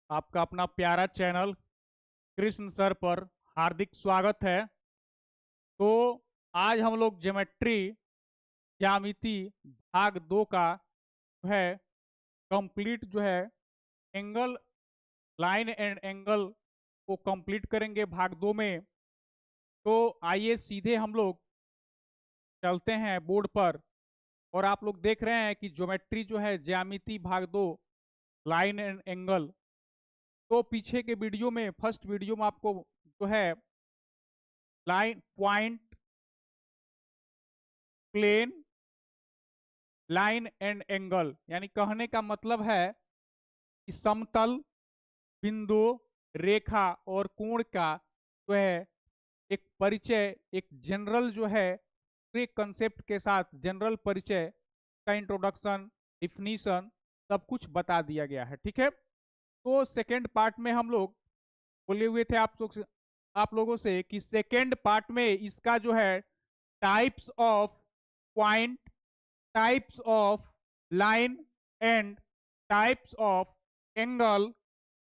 आपका अपना प्यारा चैनल कृष्ण सर पर हार्दिक स्वागत है। तो आज हम लोग ज्योमेट्री ज्यामिति भाग 2 का जो है कंप्लीट जो है एंगल लाइन एंड एंगल को कंप्लीट करेंगे भाग 2 में। तो आइए सीधे हम लोग चलते हैं बोर्ड पर। और आप लोग देख रहे हैं कि ज्योमेट्री जो है ज्यामिति भाग 2 लाइन एंड एंगल। तो पीछे के वीडियो में फर्स्ट वीडियो में आपको जो है line point plane line and angle यानी कहने का मतलब है कि समतल बिंदु रेखा और कोण का जो है एक परिचय, एक जनरल जो है पूरे कंसेप्ट के साथ जनरल परिचय का इंट्रोडक्शन, डिफिनीशन सब कुछ बता दिया गया है। ठीक है। तो सेकेंड पार्ट में हम लोग बोले हुए थे आप लोगों से कि सेकेंड पार्ट में इसका जो है types of point, types of line and types of angle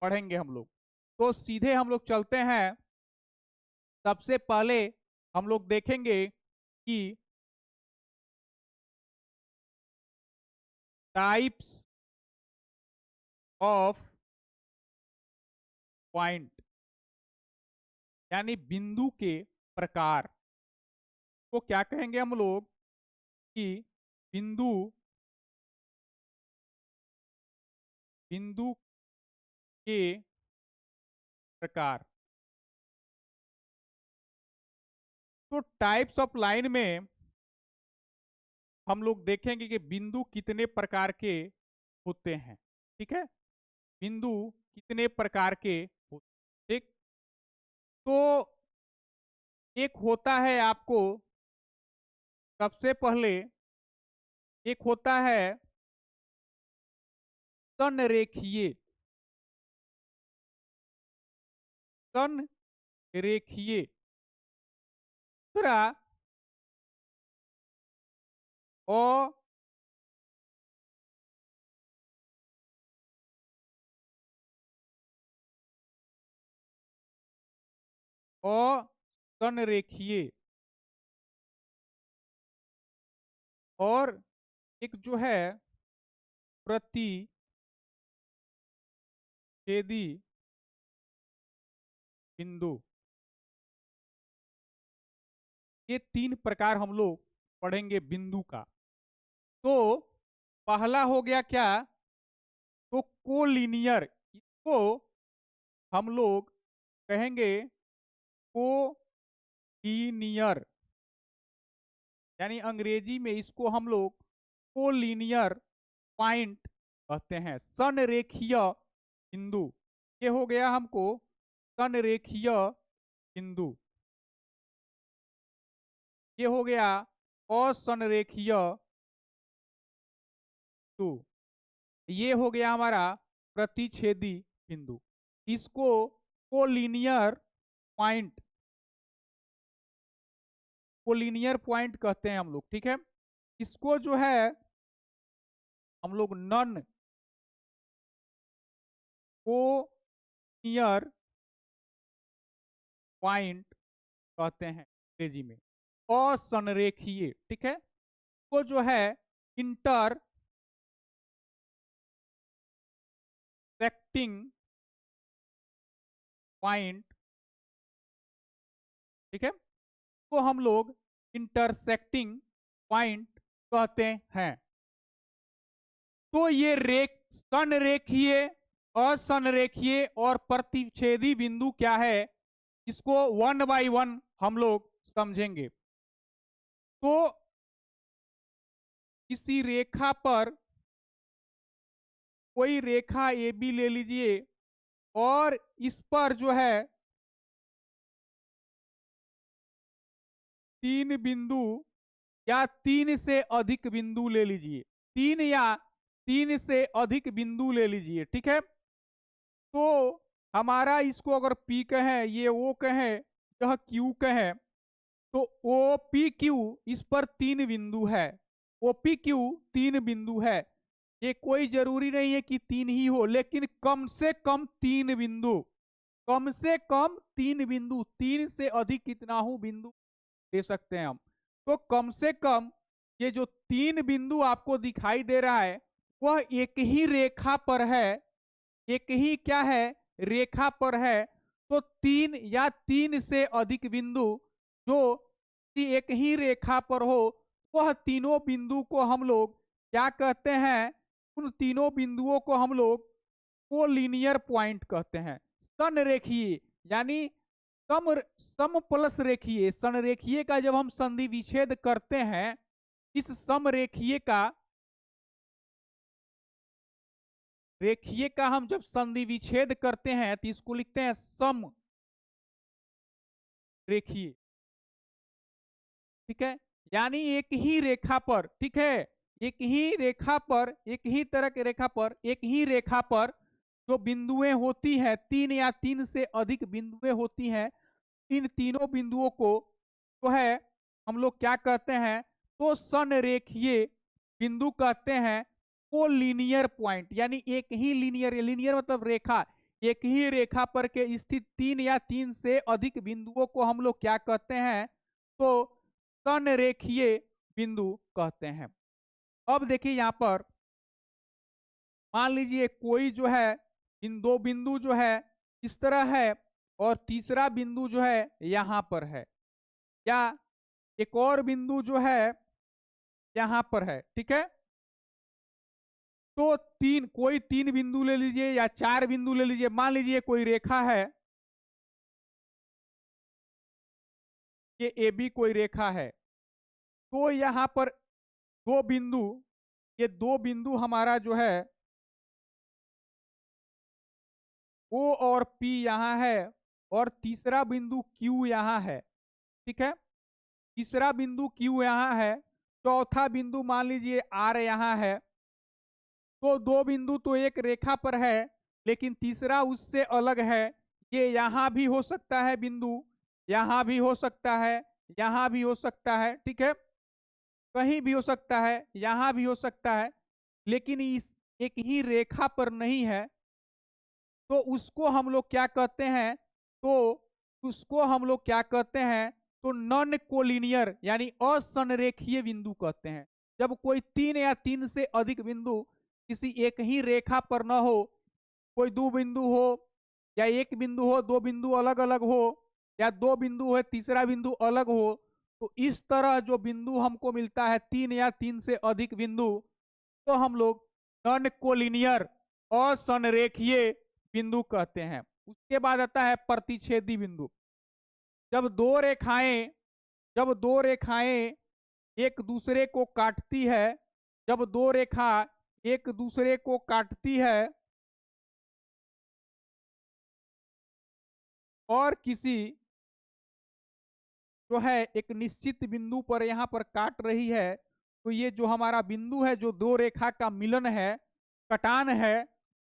पढ़ेंगे हम लोग। तो सीधे हम लोग चलते हैं। सबसे पहले हम लोग देखेंगे कि टाइप्स ऑफ पॉइंट यानी बिंदु के प्रकार को क्या कहेंगे हम लोग कि बिंदु बिंदु के प्रकार। तो टाइप्स ऑफ लाइन में हम लोग देखेंगे कि बिंदु कितने प्रकार के होते हैं। ठीक है। बिंदु कितने प्रकार के होते हैं। ठीक। तो एक होता है आपको सबसे पहले एक होता है संरेखीय। संरेखीय दूसरा और संरेखीय और एक जो है प्रतिच्छेदी बिंदु। ये तीन प्रकार हम लोग पढ़ेंगे बिंदु का। तो पहला हो गया क्या, तो कोलिनियर। इसको हम लोग कहेंगे कोलिनियर यानी अंग्रेजी में इसको हम लोग कोलिनियर पॉइंट कहते हैं, संरेखीय बिंदु। ये हो गया हमको संरेखीय बिंदु। ये हो गया असंरेखीय बिंदु। ये हो गया हमारा प्रतिच्छेदी बिंदु। इसको कोलिनियर पॉइंट कोलिनियर पॉइंट कहते हैं हम लोग। ठीक है। इसको जो है हम लोग नॉन कोलिनियर पॉइंट कहते हैं अंग्रेजी में, असंरेखीय। ठीक है। वो जो है इंटरसेक्टिंग पॉइंट। ठीक है। तो हम लोग इंटरसेक्टिंग पॉइंट कहते हैं। तो ये संरेखीय, असंरेखीय और प्रतिच्छेदी बिंदु क्या है, इसको वन बाय वन हम लोग समझेंगे। तो किसी रेखा पर कोई रेखा ए बी ले लीजिए और इस पर जो है तीन बिंदु या तीन से अधिक बिंदु ले लीजिए, तीन या तीन से अधिक बिंदु ले लीजिए। ठीक है। तो हमारा इसको अगर पी कहें, ये ओ कहें, यह क्यू कहें, तो ओ पी क्यू इस पर तीन बिंदु है। ओ पी क्यू तीन बिंदु है। ये कोई जरूरी नहीं है कि 3 ही हो, लेकिन कम से कम 3 बिंदु, कम से कम 3 बिंदु, 3 से अधिक कितना हूं बिंदु दे सकते हैं हम। तो कम से कम ये जो 3 बिंदु आपको दिखाई दे रहा है वह एक ही रेखा पर है, एक ही क्या है, रेखा पर है। तो 3 या 3 से अधिक बिंदु जो एक ही रेखा पर हो, वह तीनों बिंदु को हम लोग क्या कहते हैं, उन तीनों बिंदुओं को हम लोग कोलिनियर पॉइंट कहते हैं। संरेखीय यानी सम सम प्लस रेखीय, संरेखीय का जब हम संधि विच्छेद करते हैं, इस समरेखीय का, रेखीय का हम जब संधि विच्छेद करते हैं तो इसको लिखते हैं सम रेखीय। ठीक है, यानी एक ही रेखा पर, ठीक है, एक ही रेखा पर, एक ही तरह की रेखा पर, एक ही रेखा पर जो बिंदुएं होती हैं, 3 या 3 से अधिक बिंदुएं होती हैं, इन तीनों बिंदुओं को जो है हम लोग क्या कहते हैं, तो संरेखीय बिंदु कहते हैं। को लीनियर पॉइंट यानी एक ही लीनियर, लीनियर मतलब रेखा, एक ही रेखा पर के स्थित 3 या 3 से अधिक बिंदुओं को हम लोग क्या कहते हैं, तो संरेखीय बिंदु कहते हैं। अब देखिए यहां पर मान लीजिए कोई जो है इन दो बिंदु जो है इस तरह है और तीसरा बिंदु जो है यहां पर है, या एक और बिंदु जो है यहां पर है। ठीक है, तो कोई 3 बिंदु ले लीजिए या 4 बिंदु ले लीजिए। मान लीजिए कोई रेखा है, ये ए बी कोई रेखा है, तो यहां पर दो बिंदु, ये दो बिंदु हमारा जो है ओ और पी यहां है, और तीसरा बिंदु क्यू यहां है। ठीक है, तीसरा बिंदु क्यू यहां है, चौथा बिंदु मान लीजिए आर यहां है। तो दो बिंदु तो एक रेखा पर है, लेकिन तीसरा उससे अलग है। ये यहां भी हो सकता है बिंदु, यहां भी हो सकता है, यहां भी हो सकता है। ठीक है, कहीं भी हो सकता है, यहां भी हो सकता है, लेकिन इस एक ही रेखा पर नहीं है। तो उसको हम लोग क्या कहते हैं, तो उसको हम लोग क्या कहते हैं, तो नॉन कोलिनियर यानी असंरेखीय बिंदु कहते हैं। जब कोई 3 या 3 से अधिक बिंदु किसी एक ही रेखा पर न हो, कोई दो बिंदु हो या एक बिंदु हो, दो बिंदु अलग अलग हो, या दो बिंदु हो तीसरा बिंदु अलग हो, तो इस तरह जो बिंदु हमको मिलता है 3 या 3 से अधिक बिंदु, तो हम लोग नॉन कोलिनियर असंरेखीय बिंदु कहते हैं। उसके बाद आता है प्रतिच्छेदी बिंदु। जब दो रेखाएं जब दो रेखाएं एक दूसरे को काटती है, जब दो रेखा एक दूसरे को काटती है और किसी जो है एक निश्चित बिंदु पर यहां पर काट रही है, तो ये जो हमारा बिंदु है, जो दो रेखा का मिलन है, कटान है,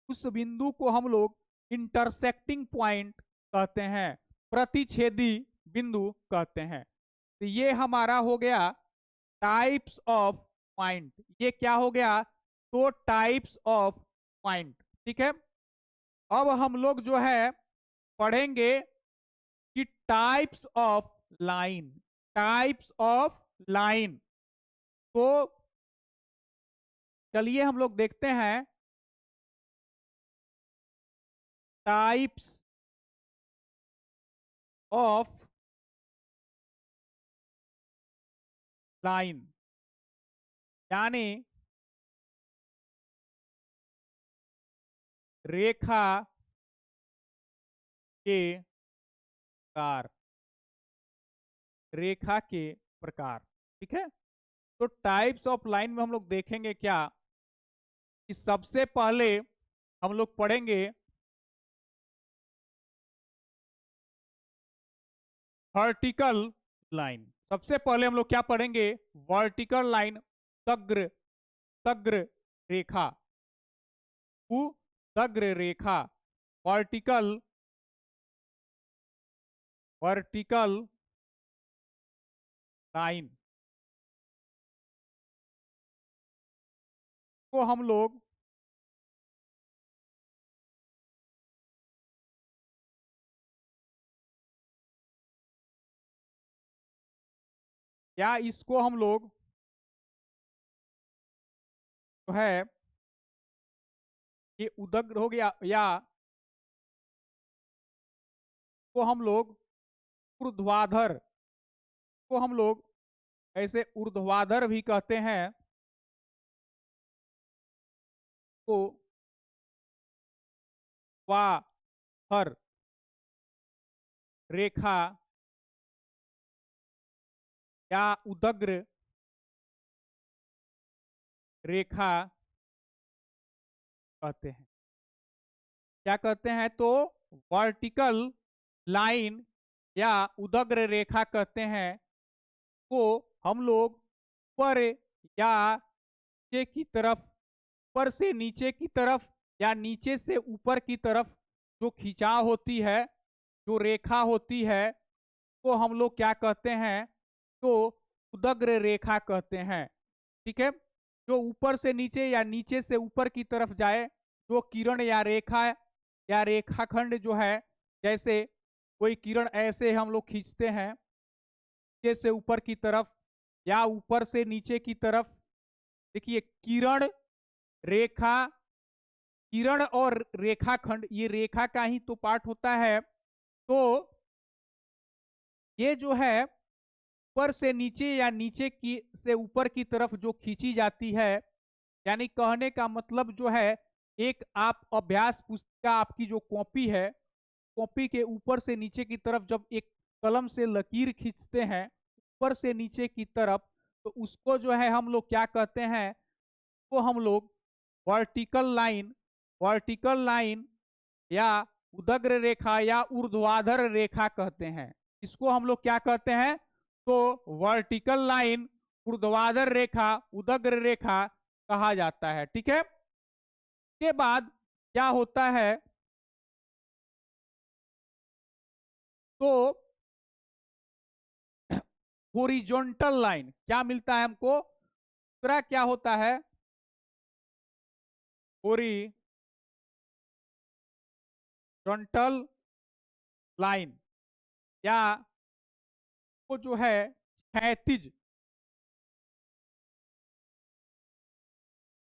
उस बिंदु को हम लोग इंटरसेक्टिंग पॉइंट कहते हैं, प्रतिच्छेदी बिंदु कहते हैं। तो ये हमारा हो गया टाइप्स ऑफ पॉइंट। ये क्या हो गया, तो टाइप्स ऑफ पॉइंट। ठीक है, अब हम लोग जो है पढ़ेंगे कि types of line, types of line. तो चलिए हम लोग देखते हैं टाइप्स ऑफ लाइन, यानी रेखा के प्रकार, रेखा के प्रकार। ठीक है, तो टाइप्स ऑफ लाइन में हम लोग देखेंगे क्या, कि सबसे पहले हम लोग पढ़ेंगे वर्टिकल लाइन। सबसे पहले हम लोग क्या पढ़ेंगे, वर्टिकल लाइन, सग्र, सग्र रेखा, सग्र रेखा, वर्टिकल, वर्टिकल लाइन। को हम लोग या इसको हम लोग जो है ये उदग्र हो गया, या को हम लोग ऊर्ध्वाधर, को हम लोग ऐसे ऊर्ध्वाधर भी कहते हैं, को वाधर रेखा या उदग्र रेखा कहते हैं। क्या कहते हैं? तो वर्टिकल लाइन या उदग्र रेखा कहते हैं, को हम लोग ऊपर या नीचे की तरफ, ऊपर से नीचे की तरफ या नीचे से ऊपर की तरफ जो खिंचाव होती है, जो रेखा होती है, को हम लोग क्या कहते हैं? तो उदग्र रेखा कहते हैं। ठीक है, जो ऊपर से नीचे या नीचे से ऊपर की तरफ जाए, जो किरण या रेखाखंड जो है, जैसे कोई किरण ऐसे हम लोग खींचते हैं नीचे से ऊपर की तरफ या ऊपर से नीचे की तरफ। देखिए, रेखा किरण और रेखाखंड, ये रेखा का ही तो पार्ट होता है। तो ये जो है ऊपर से नीचे या नीचे की से ऊपर की तरफ जो खींची जाती है, यानी कहने का मतलब जो है, एक आप अभ्यास पुस्तिका आपकी जो कॉपी है, कॉपी के ऊपर से नीचे की तरफ जब एक कलम से लकीर खींचते हैं ऊपर से नीचे की तरफ, तो उसको जो है हम लोग क्या कहते हैं? वो हम लोग वर्टिकल लाइन या उदग्र रेखा या ऊर्ध्वाधर रेखा कहते हैं। इसको हम लोग क्या कहते हैं? तो वर्टिकल लाइन, ऊर्ध्वाधर रेखा, उदग्र रेखा कहा जाता है। ठीक है, के बाद क्या होता है? तो हॉरिजॉन्टल लाइन क्या मिलता है हमको? दूसरा क्या होता है? हॉरिजॉन्टल लाइन या वो जो है क्षैतिज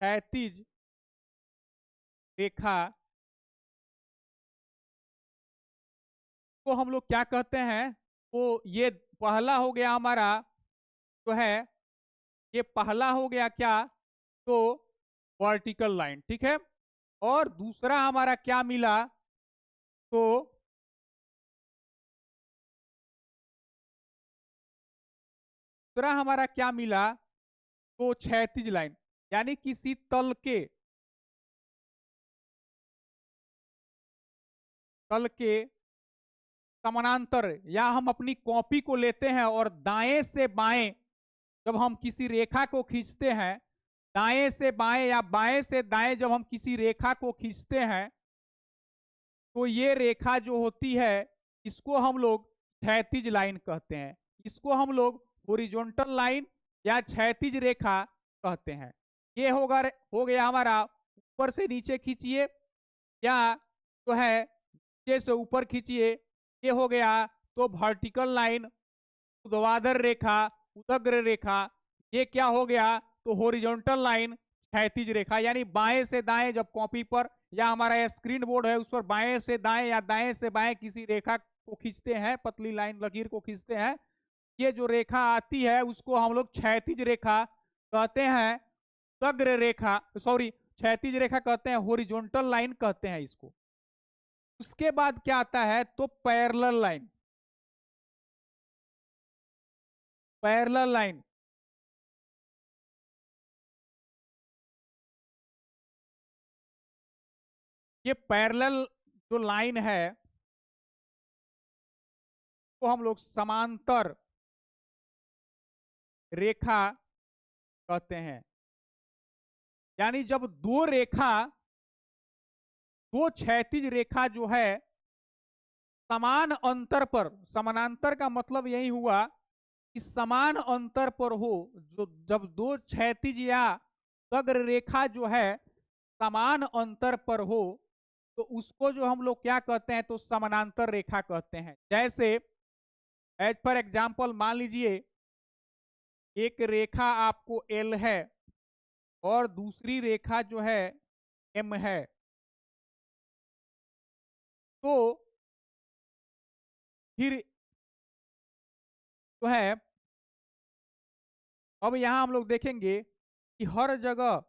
क्षैतिज रेखा को हम लोग क्या कहते हैं? तो ये पहला हो गया हमारा जो है, ये पहला हो गया क्या? तो वर्टिकल लाइन। ठीक है, और दूसरा हमारा क्या मिला? तो दूसरा हमारा क्या मिला? तो क्षैतिज लाइन, यानी किसी तल के समानांतर, या हम अपनी कॉपी को लेते हैं और दाएं से बाएं जब हम किसी रेखा को खींचते हैं, दाएं से बाएं या बाएं से दाएं जब हम किसी रेखा को खींचते हैं, तो ये रेखा जो होती है, इसको हम लोग क्षैतिज लाइन कहते हैं। इसको हम लोग हॉरिजॉन्टल लाइन या क्षैतिज रेखा कहते हैं। ये हो गया हमारा ऊपर से नीचे खींचिए या जो है नीचे से ऊपर खींचिए, ये हो गया। तो वर्टिकल लाइन, ऊर्ध्वाधर रेखा, उदग्र रेखा, ये क्या हो गया? तो हॉरिजॉन्टल लाइन, क्षैतिज रेखा। यानी बाएं से दाएं जब कॉपी पर या हमारा स्क्रीन बोर्ड है उस पर बाएं से दाएं या दाएं से बाएं किसी रेखा को खींचते हैं, पतली लाइन लकीर को खींचते हैं, ये जो रेखा आती है उसको हम लोग क्षैतिज रेखा कहते हैं। उदग्र रेखा, सॉरी, क्षैतिज रेखा कहते हैं, हॉरिजॉन्टल लाइन कहते हैं इसको। उसके बाद क्या आता है? तो पैरेलल लाइन। पैरेलल लाइन ये पैरेलल जो लाइन है वो हम लोग समांतर रेखा कहते हैं। यानी जब दो क्षैतिज रेखा जो है समान अंतर पर, समानांतर का मतलब यही हुआ कि समान अंतर पर हो, जो जब दो क्षैतिज या वक्र रेखा जो है समान अंतर पर हो तो उसको जो हम लोग क्या कहते हैं, तो समानांतर रेखा कहते हैं। जैसे एज पर एग्जाम्पल मान लीजिए एक रेखा आपको एल है और दूसरी रेखा जो है एम है, तो फिर जो है अब यहां हम लोग देखेंगे कि हर जगह,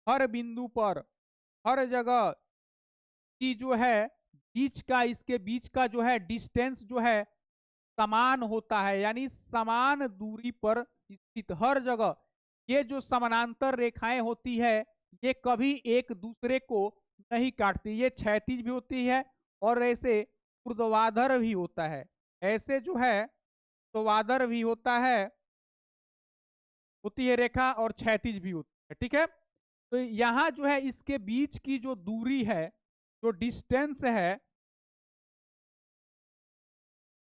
हर बिंदु पर, हर जगह की जो है बीच का, इसके बीच का जो है डिस्टेंस जो है समान होता है, यानी समान दूरी पर स्थित हर जगह ये जो समानांतर रेखाएं होती है ये कभी एक दूसरे को नहीं काटती। ये क्षैतिज भी होती है और ऐसे ऊर्ध्वाधर भी होता है, ऐसे जो है ऊर्ध्वाधर भी होता है, होती है रेखा, और क्षैतिज भी होती है। ठीक है, तो यहां जो है इसके बीच की जो दूरी है, जो डिस्टेंस है,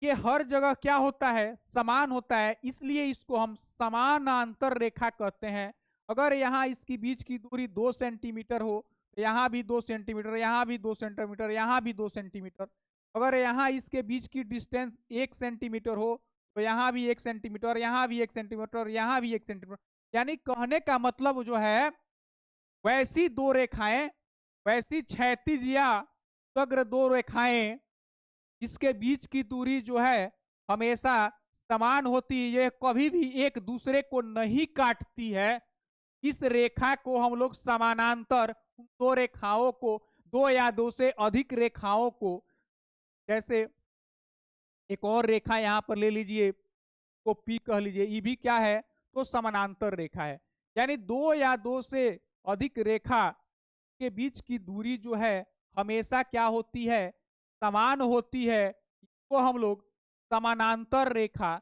ये हर जगह क्या होता है, समान होता है, इसलिए इसको हम समानांतर रेखा कहते हैं। अगर यहाँ इसकी बीच की दूरी 2 सेंटीमीटर हो तो यहाँ भी 2 सेंटीमीटर, यहाँ भी 2 सेंटीमीटर, यहाँ भी 2 सेंटीमीटर। अगर यहाँ इसके बीच की डिस्टेंस 1 सेंटीमीटर हो तो यहाँ भी 1 सेंटीमीटर, यहाँ भी 1 सेंटीमीटर, यहाँ भी 1 सेंटीमीटर। यानी कहने का मतलब जो है वैसी दो रेखाएं, वैसी क्षैतिज या वक्र दो रेखाएं जिसके बीच की दूरी जो है हमेशा समान होती है, ये कभी भी एक दूसरे को नहीं काटती है, इस रेखा को हम लोग समानांतर, दो रेखाओं को, दो या दो से अधिक रेखाओं को, जैसे एक और रेखा यहां पर ले लीजिए, को पी कह लीजिए, ये भी क्या है, तो समानांतर रेखा है। यानी दो या दो से अधिक रेखा के बीच की दूरी जो है हमेशा क्या होती है, समान होती है। इसको हम लोग समानांतर रेखा,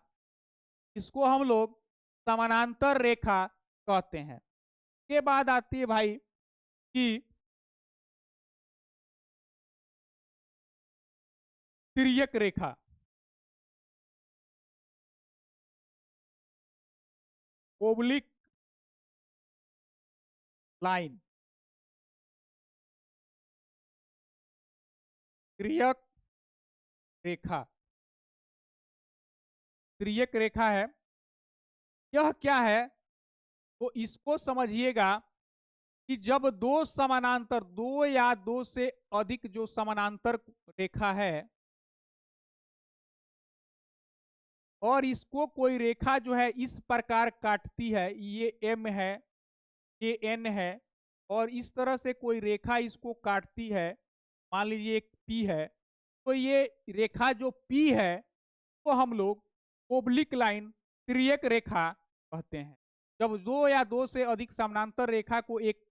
इसको हम लोग समानांतर रेखा कहते हैं। के बाद आती है भाई कि तिर्यक रेखा, ओब्लिक लाइन, तिर्यक रेखा, तिर्यक रेखा है, यह क्या है, तो इसको समझिएगा कि जब दो समानांतर, दो या दो से अधिक जो समानांतर रेखा है और इसको कोई रेखा जो है इस प्रकार काटती है, ये एम है, ये एन है, और इस तरह से कोई रेखा इसको काटती है, मान लीजिए एक पी है, तो ये रेखा जो पी है तो हम लोग ओब्लिक लाइन, तिर्यक रेखा कहते हैं। जब दो या दो से अधिक समानांतर रेखा को एक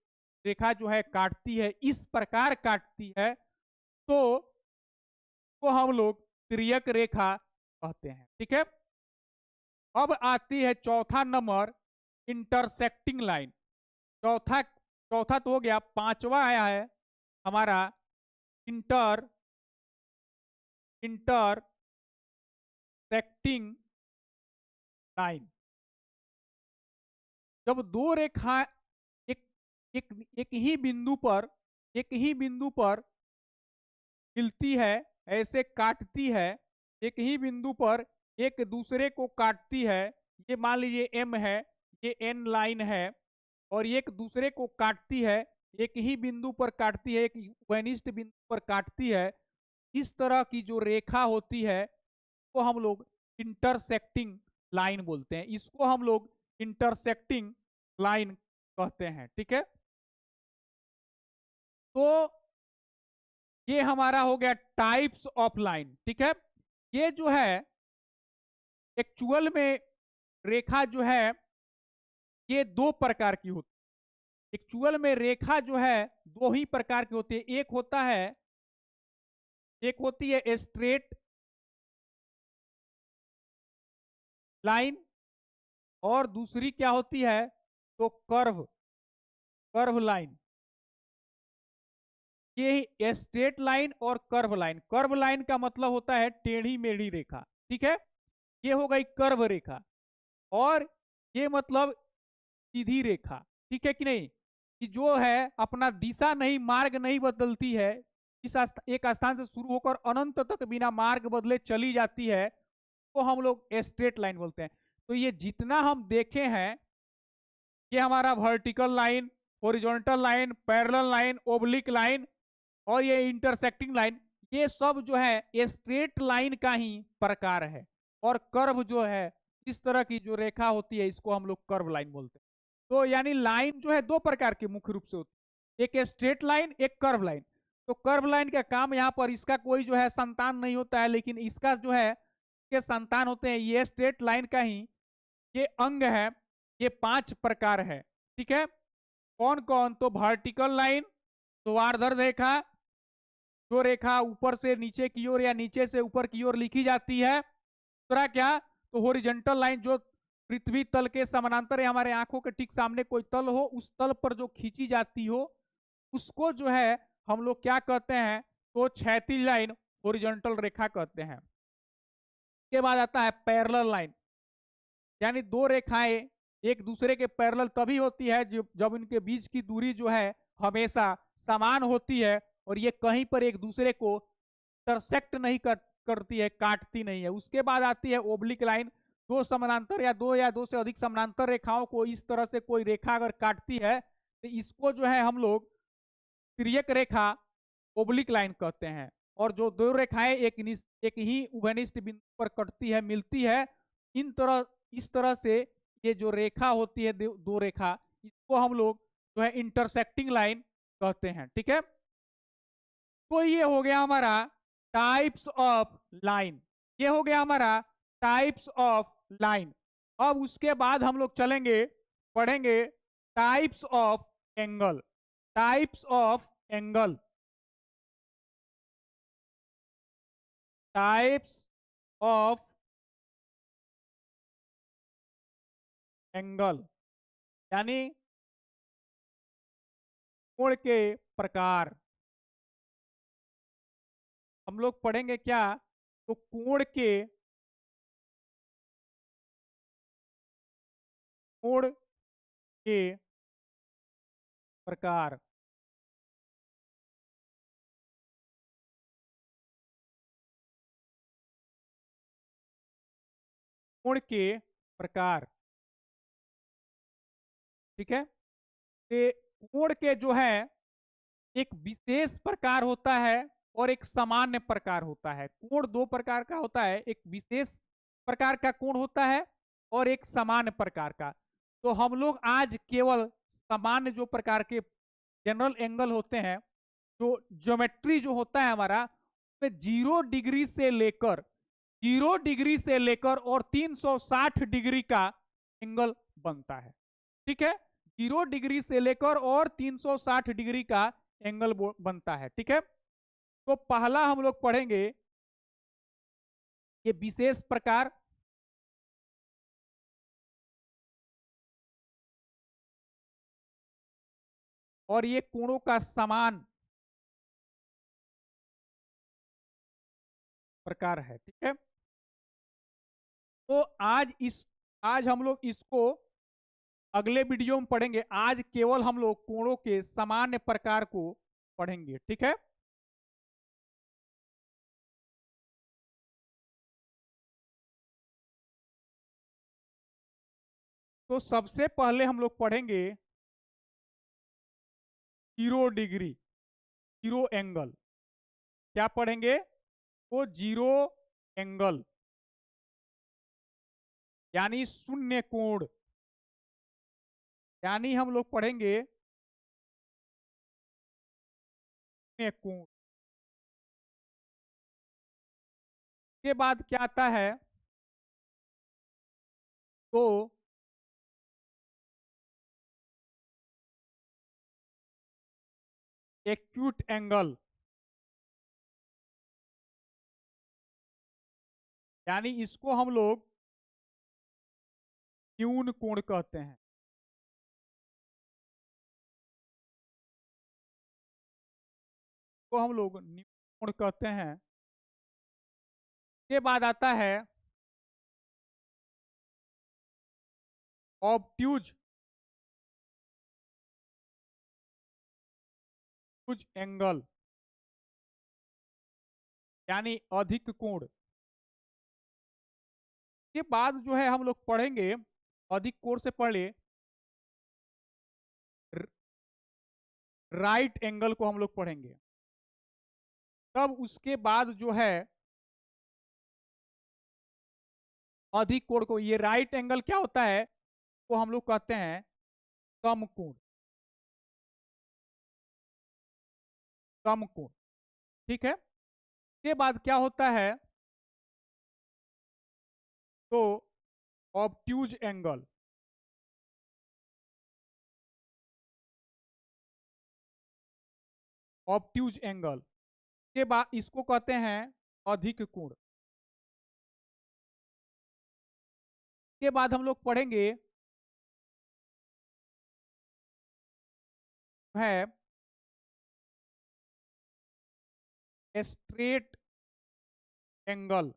रेखा जो है काटती है, इस प्रकार काटती है, तो हम लोग तिर्यक रेखा कहते हैं। ठीक है, अब आती है चौथा नंबर, इंटरसेक्टिंग लाइन। चौथा चौथा तो हो गया, पांचवा आया है हमारा इंटरसेक्टिंग लाइन। जब दो रेखा एक एक एक ही बिंदु पर, एक ही बिंदु पर मिलती है, ऐसे काटती है, एक ही बिंदु पर एक दूसरे को काटती है, ये मान लीजिए एम है, ये एन लाइन है, और एक दूसरे को काटती है, एक ही बिंदु पर काटती है, एक वनिष्ठ बिंदु पर काटती है, इस तरह की जो रेखा होती है तो हम लोग इंटरसेक्टिंग लाइन बोलते हैं, इसको हम लोग इंटरसेक्टिंग लाइन कहते हैं। ठीक है, तो ये हमारा हो गया टाइप्स ऑफ लाइन। ठीक है, ये जो है एक्चुअल में रेखा जो है ये दो प्रकार की होती है। एक्चुअल में रेखा जो है दो ही प्रकार की होती है, एक होता है, एक होती है स्ट्रेट लाइन, और दूसरी क्या होती है, तो कर्व, कर्व लाइन। ये स्ट्रेट लाइन और कर्व लाइन, कर्व लाइन का मतलब होता है टेढ़ी मेढ़ी रेखा। ठीक है, ये हो गई कर्व रेखा, और ये मतलब सीधी रेखा, ठीक है कि नहीं, कि जो है अपना दिशा नहीं, मार्ग नहीं बदलती है, एक स्थान से शुरू होकर अनंत तक बिना मार्ग बदले चली जाती है, तो हम लोग स्ट्रेट लाइन बोलते हैं। तो ये जितना हम देखे हैं, ये हमारा vertical line, horizontal line, parallel line, oblique line और ये इंटरसेक्टिंग लाइन, ये सब जो है ये स्ट्रेट लाइन का ही प्रकार है। और कर्व जो है, इस तरह की जो रेखा होती है, इसको हम लोग कर्व लाइन बोलते हैं। तो यानी लाइन जो है दो प्रकार की मुख्य रूप से होती है, एक स्ट्रेट लाइन, एक कर्व लाइन। तो कर्व लाइन का काम यहाँ पर, इसका कोई जो है संतान नहीं होता है, लेकिन इसका जो है के संतान होते हैं, ये स्ट्रेट लाइन का ही ये अंग है। ये 5 प्रकार है, ठीक है। कौन कौन? तो वर्टिकल लाइन, ऊर्ध्वाधर रेखा, जो रेखा ऊपर से नीचे की ओर या नीचे से ऊपर की ओर लिखी जाती है। दूसरा क्या? तो हॉरिजॉन्टल लाइन, जो पृथ्वी तल के समानांतर या हमारे आंखों के ठीक सामने कोई तल हो, उस तल पर जो खींची जाती हो, उसको जो है हम लोग क्या कहते हैं? तो क्षैतिज लाइन, हॉरिजॉन्टल रेखा कहते हैं। के बाद आता है पैरेलल लाइन, यानी दो रेखाएं एक दूसरे के पैरेलल तभी होती है जब इनके बीच की दूरी जो है हमेशा समान होती है, और ये कहीं पर एक दूसरे को इंटरसेक्ट नहीं करती है, काटती नहीं है। उसके बाद आती है ओब्लिक लाइन, दो समानांतर या दो से अधिक समानांतर रेखाओं को इस तरह से कोई रेखा अगर काटती है, तो इसको जो है हम लोग तिर्यक रेखा, ओब्लिक लाइन कहते हैं। और जो दो रेखाएं एक ही उभयनिष्ठ बिंदु पर कटती है, मिलती है, इस तरह से ये जो रेखा होती है, दो रेखा, इसको हम लोग जो है इंटरसेक्टिंग लाइन कहते हैं, ठीक है। तो ये हो गया हमारा टाइप्स ऑफ लाइन, ये हो गया हमारा टाइप्स ऑफ लाइन। अब उसके बाद हम लोग चलेंगे, पढ़ेंगे types of angle. Types of angle, types of angle, यानी कोण के प्रकार। हम लोग पढ़ेंगे क्या? तो कोण के प्रकार। कोण के प्रकार, ठीक है। ये कोण के जो है एक विशेष प्रकार होता है और एक सामान्य प्रकार होता है। कोण दो प्रकार का होता है, एक विशेष प्रकार का कोण होता है और एक सामान्य प्रकार का। तो हम लोग आज केवल सामान्य जो प्रकार के जनरल एंगल होते हैं, जो ज्योमेट्री जो होता है हमारा, उसमें 0 डिग्री से लेकर और 360 डिग्री का एंगल बनता है, ठीक है। 0 डिग्री से लेकर और 360 डिग्री का एंगल बनता है, ठीक है। तो पहला हम लोग पढ़ेंगे ये विशेष प्रकार, और ये कोणों का समान प्रकार है, ठीक है। तो आज हम लोग इसको अगले वीडियो में पढ़ेंगे। आज केवल हम लोग कोणों के सामान्य प्रकार को पढ़ेंगे, ठीक है। तो सबसे पहले हम लोग पढ़ेंगे 0 डिग्री, जीरो एंगल। क्या पढ़ेंगे? तो जीरो एंगल, यानी शून्य कोण, यानी हम लोग पढ़ेंगे शून्य कोण। के बाद क्या आता है? तो एक्यूट एंगल, यानी इसको हम लोग न्यून कोण कहते हैं। को हम लोग न्यून कोण कहते हैं। के बाद आता है ऑब्ट्यूज ऑब्ट्यूज एंगल यानी अधिक कोण के बाद जो है हम लोग पढ़ेंगे, अधिक कोण से पहले राइट एंगल को हम लोग पढ़ेंगे। तब उसके बाद जो है अधिक कोण को, ये राइट एंगल क्या होता है, को हम लोग कहते हैं समकोण। समकोण, ठीक है। के बाद क्या होता है, तो ऑब्ट्यूज एंगल। ऑब्ट्यूज एंगल के बाद इसको कहते हैं अधिक कोण। के बाद हम लोग पढ़ेंगे है स्ट्रेट एंगल,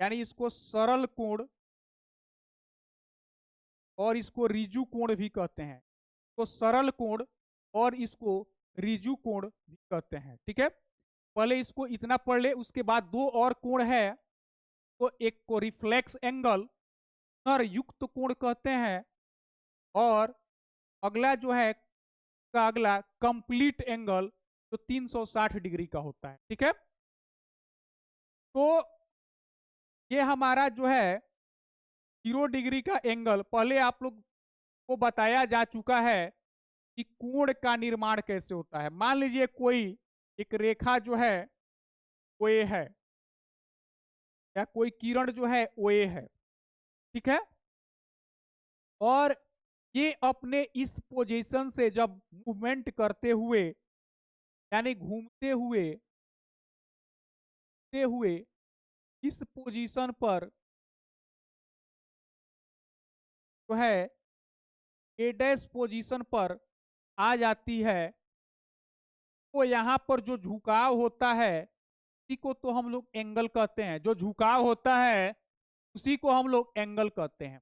यानी इसको सरल कोण और इसको रिजु कोण भी कहते हैं। तो सरल कोण और इसको रिजु कोण भी कहते हैं, ठीक है। पहले इसको इतना पढ़ ले, उसके बाद दो और कोण है। तो एक को रिफ्लेक्स एंगल, नर युक्त कोण कहते हैं, और अगला जो है का अगला कंप्लीट एंगल, तो 360 डिग्री का होता है, ठीक है। तो ये हमारा जो है 0 डिग्री का एंगल पहले आप लोग को बताया जा चुका है कि कोण का निर्माण कैसे होता है। मान लीजिए कोई एक रेखा जो है वो ए है, या कोई किरण जो है वो ए है, ठीक है। और ये अपने इस पोजीशन से जब मूवमेंट करते हुए, यानी घूमते हुए इस पोजीशन पर जो है ए डैश पोजीशन पर आ जाती है, तो यहाँ पर जो झुकाव होता है उसी को तो हम लोग एंगल कहते हैं। जो झुकाव होता है उसी को हम लोग एंगल कहते हैं।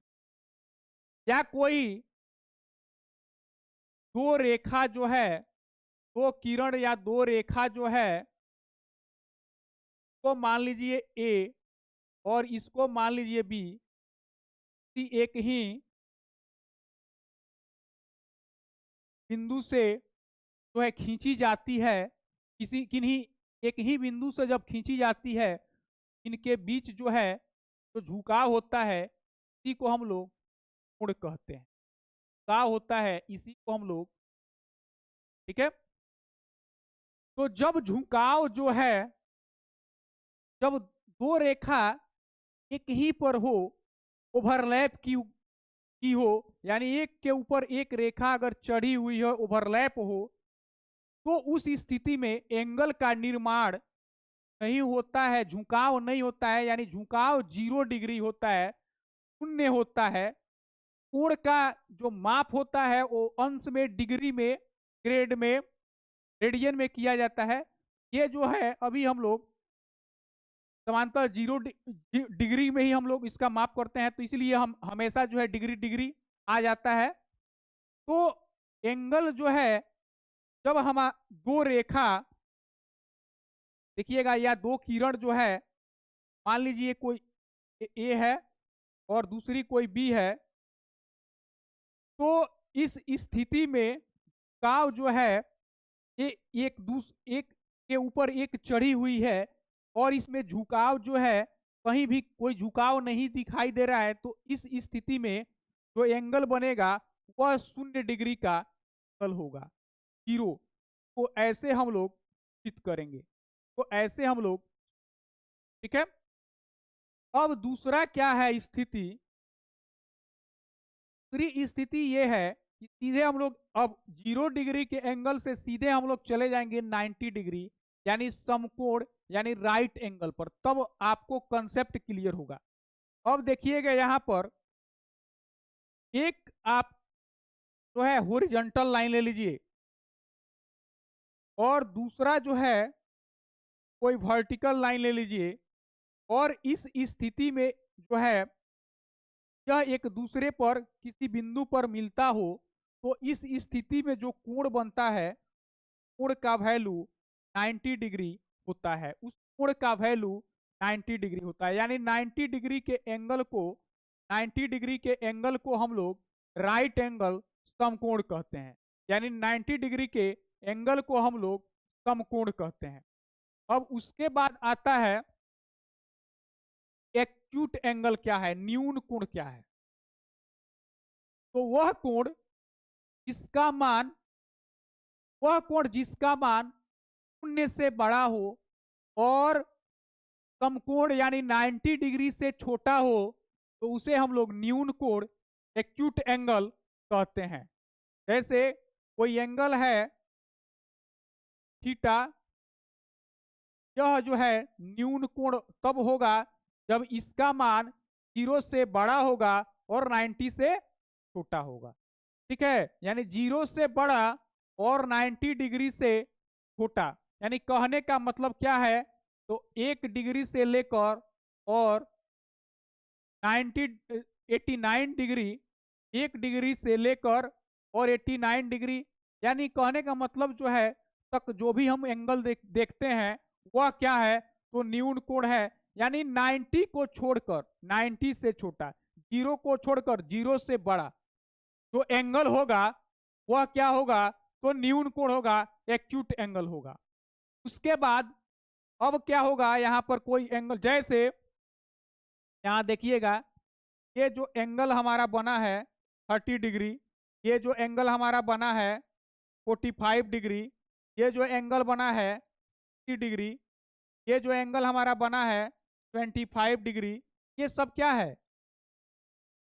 या कोई दो रेखा जो है, दो किरण या दो रेखा जो है, तो मान लीजिए ए और इसको मान लीजिए बी, एक ही बिंदु से जो है खींची जाती है, किन्हीं एक ही बिंदु से जब खींची जाती है, इनके बीच जो है तो झुकाव होता है, इसी को हम लोग कोण कहते हैं। झुकाव होता है इसी को हम लोग, ठीक है। तो जब झुकाव जो है, जब दो रेखा एक ही पर हो, ओवरलैप की हो, यानी एक के ऊपर एक रेखा अगर चढ़ी हुई हो, ओवरलैप हो, तो उस स्थिति में एंगल का निर्माण नहीं होता है, झुकाव नहीं होता है, यानी झुकाव 0 डिग्री होता है, शून्य होता है। कोण का जो माप होता है वो अंश में, डिग्री में, ग्रेड में, रेडियन में किया जाता है। ये जो है अभी हम लोग समांतर 0 डिग्री में ही हम लोग इसका माप करते हैं, तो इसलिए हम हमेशा जो है डिग्री डिग्री आ जाता है। तो एंगल जो है, जब हम दो रेखा देखिएगा, या दो किरण जो है, मान लीजिए कोई ए है और दूसरी कोई बी है, तो इस स्थिति में काव जो है एक के ऊपर एक चढ़ी हुई है, और इसमें झुकाव जो है कहीं भी कोई झुकाव नहीं दिखाई दे रहा है, तो इस स्थिति में जो एंगल बनेगा वह 0 डिग्री का एंगल होगा, 0। तो ऐसे हम लोग चित करेंगे, तो ऐसे हम लोग, ठीक है। अब दूसरा क्या है स्थिति, दूसरी स्थिति ये है कि सीधे हम लोग अब 0 डिग्री के एंगल से सीधे हम लोग चले जाएंगे 90 डिग्री, यानी समकोण, यानी राइट एंगल पर। तब आपको कंसेप्ट क्लियर होगा। अब देखिएगा यहां पर एक आप जो है हॉरिजॉन्टल लाइन ले लीजिए, और दूसरा जो है कोई वर्टिकल लाइन ले लीजिए, और इस स्थिति में जो है यह एक दूसरे पर किसी बिंदु पर मिलता हो, तो इस स्थिति में जो कोण बनता है कोण का वैल्यू 90 डिग्री होता है, उस कोण का वैल्यू 90 डिग्री होता है। यानी 90 डिग्री के एंगल को 90 डिग्री के एंगल को हम लोग राइट एंगल समकोण कहते हैं। यानी 90 डिग्री के एंगल को हम लोग समकोण कहते हैं। अब उसके बाद आता है एक्यूट एंगल क्या है, न्यून कोण क्या है। तो वह कोण जिसका मान शून्य से बड़ा हो और समकोण यानी 90 डिग्री से छोटा हो तो उसे हम लोग न्यून कोण एक्यूट एंगल कहते हैं। जैसे कोई एंगल है थीटा, यह जो है न्यून कोण तब होगा जब इसका मान 0 से बड़ा होगा और 90 से छोटा होगा। ठीक है, यानी 0 से बड़ा और 90 डिग्री से छोटा। यानी कहने का मतलब क्या है, तो 1 डिग्री से लेकर और 89 डिग्री, 1 डिग्री से लेकर और 89 डिग्री, यानी कहने का मतलब जो है तक जो भी हम एंगल देखते हैं वह क्या है, तो न्यून कोण है। यानी 90 को छोड़कर, 90 से छोटा, 0 को छोड़कर 0 से बड़ा जो एंगल होगा वह क्या होगा, तो न्यून कोण होगा, एक्यूट एंगल होगा। उसके बाद अब क्या होगा, यहां पर कोई एंगल, जैसे यहां देखिएगा ये जो एंगल हमारा बना है 30 डिग्री, ये जो एंगल हमारा बना है 45 डिग्री, ये जो एंगल बना है 60 डिग्री, ये जो एंगल हमारा बना है 25 डिग्री, ये सब क्या है,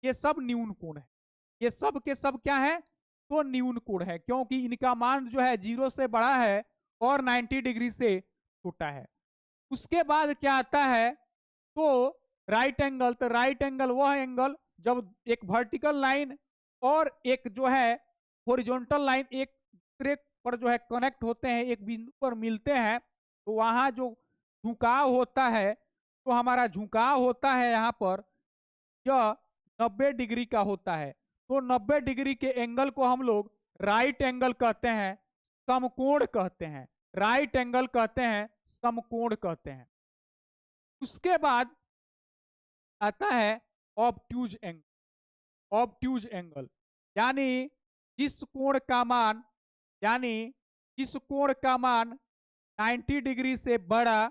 ये सब न्यून कोण है। ये सब के सब क्या है, तो न्यून कोण है, क्योंकि इनका मान जो है 0 से बड़ा है और 90 डिग्री से छोटा है। उसके बाद क्या आता है, तो राइट एंगल। तो राइट एंगल वह एंगल जब एक वर्टिकल लाइन और एक जो है हॉरिजॉन्टल लाइन एक दूसरे पर जो है कनेक्ट होते हैं, एक बिंदु पर मिलते हैं, तो वहां जो झुकाव होता है, तो हमारा झुकाव होता है यहाँ पर यह 90 डिग्री का होता है। तो 90 डिग्री के एंगल को हम लोग राइट एंगल कहते हैं, समकोण कहते हैं। राइट एंगल कहते हैं, समकोण कहते हैं। उसके बाद आता है ऑब्ट्यूज एंगल। ऑब्ट्यूज एंगल यानी जिस कोण का मान, यानी जिस कोण का मान 90 डिग्री से बड़ा,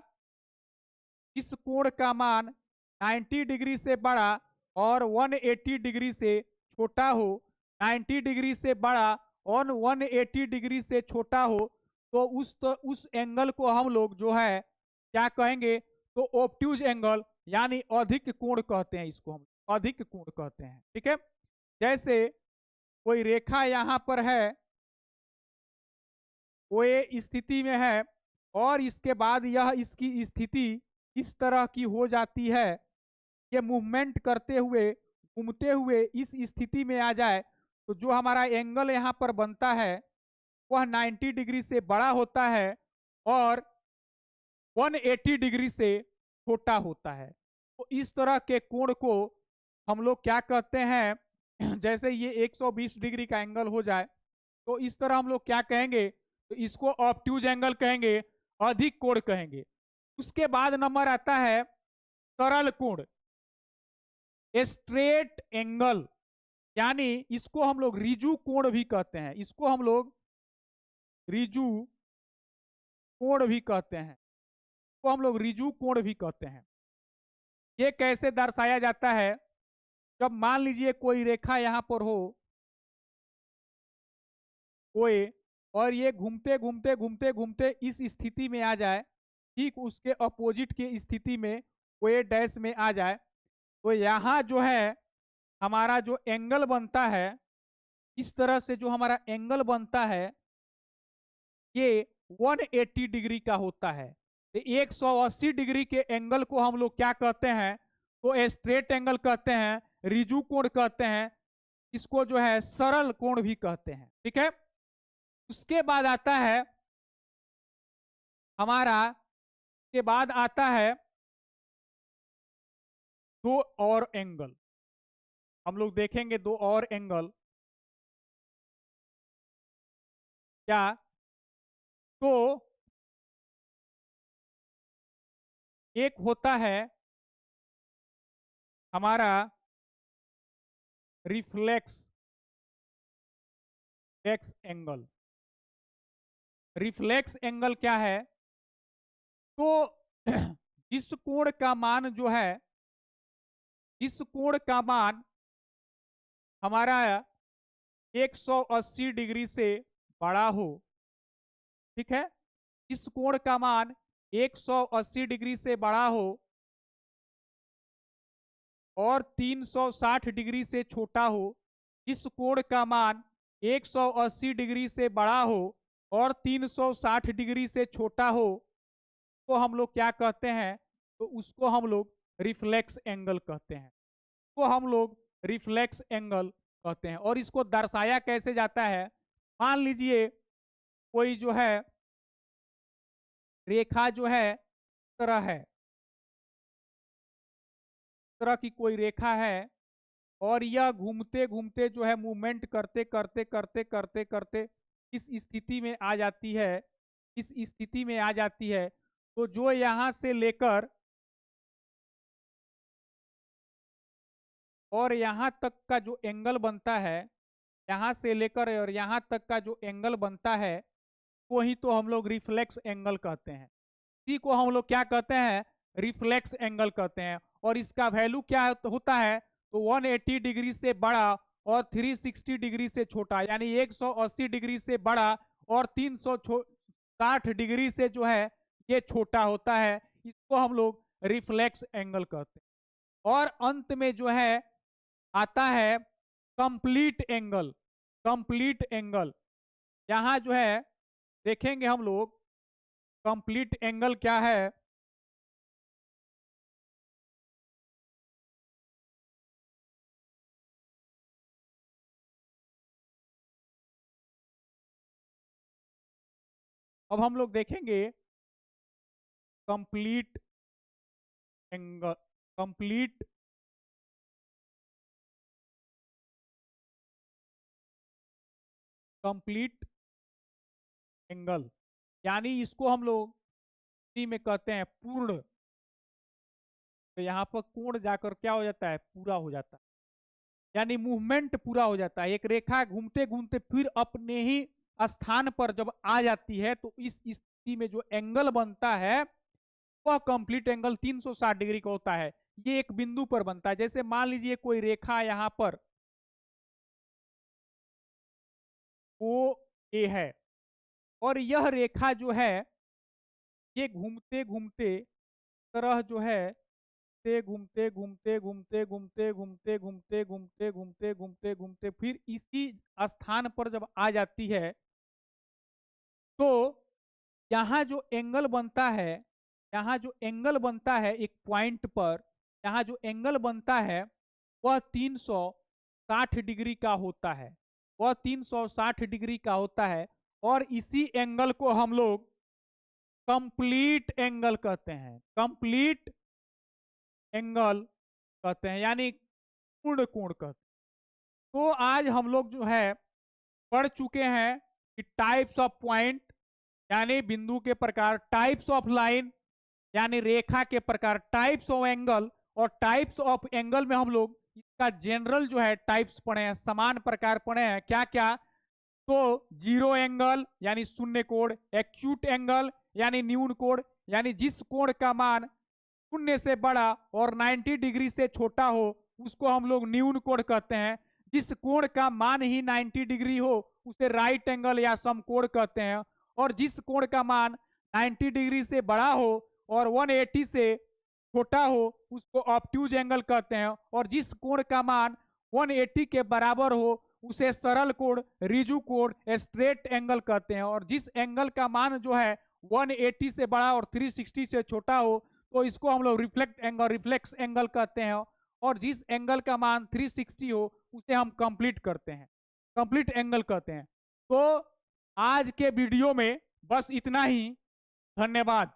इस कोण का मान 90 डिग्री से बड़ा और 180 डिग्री से छोटा हो, 90 डिग्री से बड़ा और 180 डिग्री से छोटा हो, तो उस एंगल को हम लोग जो है क्या कहेंगे, तो ऑब्ट्यूज एंगल यानी अधिक कोण कहते हैं, इसको हम अधिक कोण कहते हैं। ठीक है, जैसे कोई रेखा यहां पर है, वो ये स्थिति में है और इसके बाद यह इसकी स्थिति इस तरह की हो जाती है, ये मूवमेंट करते हुए घूमते हुए इस स्थिति में आ जाए, तो जो हमारा एंगल यहाँ पर बनता है वह 90 डिग्री से बड़ा होता है और 180 डिग्री से छोटा होता है। तो इस तरह के कोण को हम लोग क्या कहते हैं, जैसे ये 120 डिग्री का एंगल हो जाए तो इस तरह हम लोग क्या कहेंगे, तो इसको ऑब्ट्यूज एंगल कहेंगे, अधिक कोण कहेंगे। उसके बाद नंबर आता है सरल कोण, स्ट्रेट एंगल, यानी इसको हम लोग रिजु कोण भी कहते हैं, इसको हम लोग रिजु कोण भी कहते हैं, इसको हम लोग रिजु कोण भी कहते हैं। ये कैसे दर्शाया जाता है, जब मान लीजिए कोई रेखा यहां पर हो कोई, और ये घूमते घूमते घूमते घूमते इस स्थिति में आ जाए, ठीक उसके अपोजिट की स्थिति में कोई डैश में आ जाए, तो यहाँ जो है हमारा जो एंगल बनता है, इस तरह से जो हमारा एंगल बनता है ये 180 डिग्री का होता है। तो 180 डिग्री के एंगल को हम लोग क्या कहते हैं, तो स्ट्रेट एंगल कहते हैं, रिजु कोण कहते हैं, इसको जो है सरल कोण भी कहते हैं। ठीक है, उसके बाद आता है हमारा, के बाद आता है दो और एंगल। हम लोग देखेंगे दो और एंगल क्या, तो एक होता है हमारा रिफ्लेक्स एंगल। रिफ्लेक्स एंगल क्या है? तो जिस कोण का मान जो है, जिस कोण का मान हमारा 180 डिग्री से बड़ा हो, ठीक है, इस कोण का मान 180 डिग्री से बड़ा हो और 360 डिग्री से छोटा हो, इस कोण का मान 180 डिग्री से बड़ा हो और 360 डिग्री से छोटा हो, तो हम लोग क्या कहते हैं? तो उसको हम लोग रिफ्लेक्स एंगल कहते हैं। तो हम लोग रिफ्लेक्स एंगल कहते हैं। और इसको दर्शाया कैसे जाता है? मान लीजिए कोई जो है रेखा जो है तरह है, तरह की कोई रेखा है और यह घूमते घूमते जो है मूवमेंट करते करते करते करते करते इस स्थिति में आ जाती है, इस स्थिति में आ जाती है। तो जो यहां से लेकर और यहां तक का जो एंगल बनता है, यहां से लेकर और यहां तक का जो एंगल बनता है, वो ही तो हम लोग रिफ्लेक्स एंगल कहते हैं। इसी को हम लोग क्या कहते हैं? रिफ्लेक्स एंगल कहते हैं। और इसका वैल्यू क्या होता है? तो 180 डिग्री से बड़ा और 360 डिग्री से छोटा, यानी 180 डिग्री से बड़ा और 360 डिग्री से जो है ये छोटा होता है। इसको हम लोग रिफ्लेक्स एंगल कहते हैं। और अंत में जो है आता है कंप्लीट एंगल। कंप्लीट एंगल यहां जो है देखेंगे हम लोग कंप्लीट एंगल क्या है। अब हम लोग देखेंगे complete angle. Complete complete angle यानी इसको हम लोग हिंदी में कहते हैं पूर्ण। तो यहाँ पर कोण जाकर क्या हो जाता है? पूरा हो जाता है, यानी मूवमेंट पूरा हो जाता है। एक रेखा घूमते घूमते फिर अपने ही स्थान पर जब आ जाती है, तो इस स्थिति में जो एंगल बनता है वह कंप्लीट एंगल 360 डिग्री का होता है। ये एक बिंदु पर बनता है। जैसे मान लीजिए कोई रेखा यहाँ पर ओ ए है और यह रेखा जो है ये घूमते घूमते तरह जो है से घूमते घूमते घूमते घूमते घूमते घूमते घूमते घूमते घूमते घूमते फिर इसी स्थान पर जब आ जाती है, तो यहाँ जो एंगल बनता है, यहाँ जो एंगल बनता है एक पॉइंट पर, यहाँ जो एंगल बनता है वह 360 डिग्री का होता है। वह 360 डिग्री का होता है और इसी एंगल को हम लोग कंप्लीट एंगल कहते हैं। कंप्लीट एंगल कहते हैं, यानी पूर्ण कोण कहते हैं। तो आज हम लोग जो है पढ़ चुके हैं कि टाइप्स ऑफ पॉइंट यानी बिंदु के प्रकार, टाइप्स ऑफ लाइन यानी रेखा के प्रकार, टाइप्स ऑफ एंगल। और टाइप्स ऑफ एंगल में हम लोग इसका जनरल जो है टाइप्स पढ़े हैं, समान प्रकार पढ़े हैं। क्या क्या? तो जीरो एंगल यानी शून्य कोण, एक्यूट एंगल यानी न्यून कोण, यानी जिस कोण का मान शून्य से बड़ा और 90 डिग्री से छोटा हो उसको हम लोग न्यून कोण कहते हैं। जिस कोण का मान ही 90 डिग्री हो उसे राइट एंगल या समकोण कहते हैं। और जिस कोण का मान 90 डिग्री से बड़ा हो और 180 से छोटा हो उसको ऑब्ट्यूज एंगल कहते हैं। और जिस कोण का मान 180 के बराबर हो उसे सरल कोण, रिजु कोण, स्ट्रेट एंगल कहते हैं। और जिस एंगल का मान जो है 180 से बड़ा और 360 से छोटा हो तो इसको हम लोग रिफ्लेक्ट एंगल, रिफ्लेक्स एंगल कहते हैं। और जिस एंगल का मान 360 हो उसे हम कंप्लीट करते हैं, कंप्लीट एंगल कहते हैं। तो आज के वीडियो में बस इतना ही। धन्यवाद।